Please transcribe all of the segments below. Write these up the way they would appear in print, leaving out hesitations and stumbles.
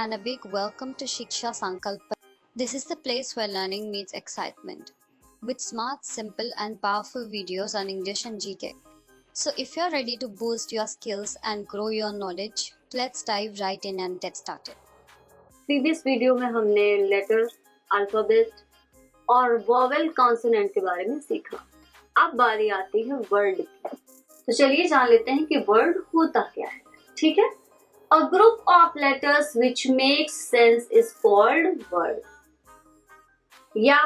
and a big welcome to Shiksha Sankalpa. This is the place where learning meets excitement, with smart, simple, and powerful videos on English and GK. So, if you're ready to boost your skills and grow your knowledge, let's dive right in and get started. Previous video में हमने letter, alphabet और vowel consonant के बारे में सीखा। अब बारी आती है वर्ड की। तो चलिए जान लेते हैं कि वर्ड होता क्या है। ठीक है, a group of letters which makes sense is called word, या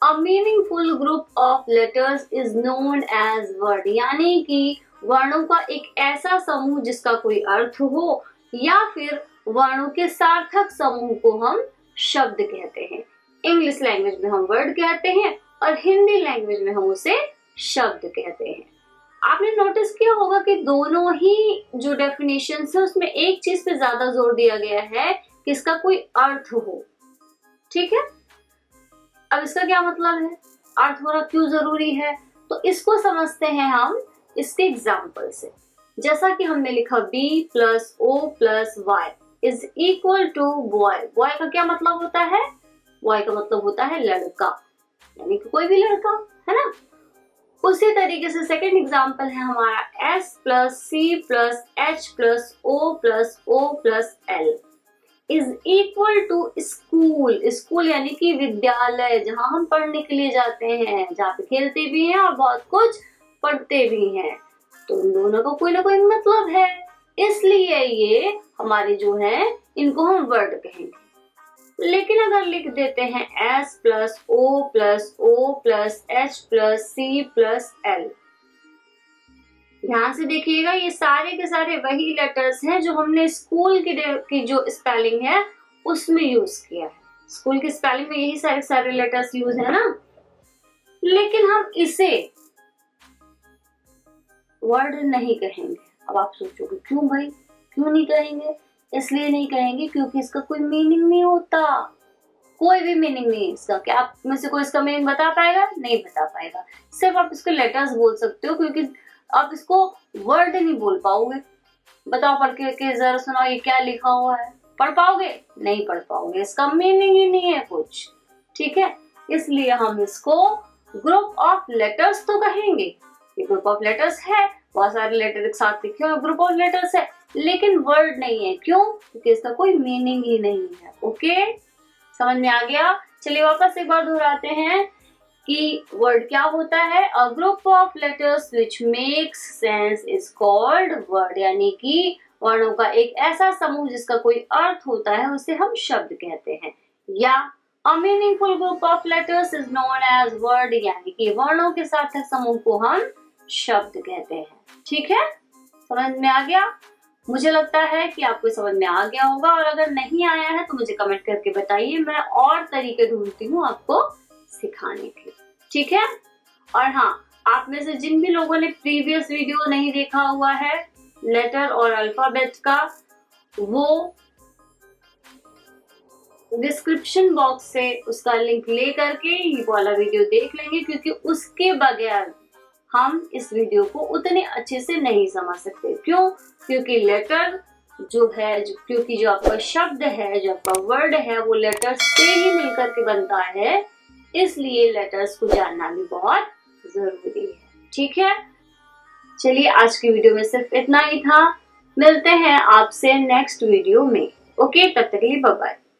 a meaningful group of letters is known as word, यानी कि वर्णों का एक ऐसा समूह जिसका कोई अर्थ हो, या फिर वर्णों के सार्थक समूह को हम शब्द कहते हैं। इंग्लिश लैंग्वेज में हम वर्ड कहते हैं और हिंदी लैंग्वेज में हम उसे शब्द कहते हैं। आपने नोटिस किया होगा कि दोनों ही जो डेफिनेशंस है उसमें एक चीज पे ज्यादा जोर दिया गया है कि इसका कोई अर्थ हो। ठीक है, अब इसका क्या मतलब है, अर्थ होना क्यों जरूरी है, तो इसको समझते हैं हम इसके एग्जाम्पल से। जैसा कि हमने लिखा B plus O plus Y is equal to boy. Boy का क्या मतलब होता है, बॉय का मतलब होता है लड़का, यानी कि कोई भी लड़का, है ना। उसी तरीके से सेकेंड एग्जाम्पल है हमारा S plus C plus H plus O plus O plus L is equal to school. School यानी कि विद्यालय, जहाँ हम पढ़ने के लिए जाते हैं, जहाँ पे खेलते भी हैं और बहुत कुछ पढ़ते भी हैं। तो इन दोनों का कोई ना कोई मतलब है, इसलिए ये हमारे जो है इनको हम वर्ड कहेंगे। लेकिन अगर लिख देते हैं S plus O plus O plus H plus C plus L, ध्यान से देखिएगा, ये सारे के सारे वही लेटर्स हैं जो हमने स्कूल की जो स्पेलिंग है उसमें यूज किया है। स्कूल की स्पेलिंग में यही सारे लेटर्स यूज है ना। लेकिन हम इसे वर्ड नहीं कहेंगे। अब आप सोचोगे क्यों भाई, क्यों नहीं कहेंगे? इसलिए नहीं कहेंगे क्योंकि इसका कोई मीनिंग नहीं होता, कोई भी मीनिंग नहीं इसका। क्या आप में से कोई इसका मीनिंग बता पाएगा? नहीं बता पाएगा। सिर्फ आप इसके लेटर्स बोल सकते हो, क्योंकि आप इसको वर्ड नहीं बोल पाओगे। बताओ पढ़ के जरा सुनाओ, ये क्या लिखा हुआ है, पढ़ पाओगे? नहीं पढ़ पाओगे, इसका मीनिंग ही नहीं है कुछ। ठीक है, इसलिए हम इसको ग्रुप ऑफ लेटर्स तो कहेंगे। ये ग्रुप ऑफ लेटर्स है, बहुत सारे लेटर एक साथ लिखे हुए ग्रुप ऑफ लेटर्स है, लेकिन वर्ड नहीं है। क्यों? क्योंकि इसका कोई मीनिंग ही नहीं है। ओके, समझ में आ गया? चलिए वापस एक बार दोहराते हैं कि वर्ड क्या होता है। A group of letters which makes sense is called word, यानी कि वर्णों का एक ऐसा समूह जिसका कोई अर्थ होता है उसे हम शब्द कहते हैं। या a meaningful group of letters is known as word, यानी कि वर्णों के सार्थक समूह को हम शब्द कहते हैं। ठीक है, समझ में आ गया? मुझे लगता है कि आपको समझ में आ गया होगा, और अगर नहीं आया है तो मुझे कमेंट करके बताइए, मैं और तरीके ढूंढती हूँ आपको सिखाने के। ठीक है, और हाँ, आप में से जिन भी लोगों ने प्रीवियस वीडियो नहीं देखा हुआ है लेटर और अल्फाबेट का, वो डिस्क्रिप्शन बॉक्स से उसका लिंक ले करके ये वाला वीडियो देख लेंगे, क्योंकि उसके बगैर हम इस वीडियो को उतने अच्छे से नहीं समझ सकते। क्यों? क्योंकि लेटर जो है, क्योंकि जो आपका शब्द है, जो आपका वर्ड है, वो लेटर से ही मिलकर के बनता है, इसलिए लेटर्स को जानना भी बहुत जरूरी है। ठीक है, चलिए आज की वीडियो में सिर्फ इतना ही था। मिलते हैं आपसे नेक्स्ट वीडियो में। ओके, तब तक के लिए बाय बाय।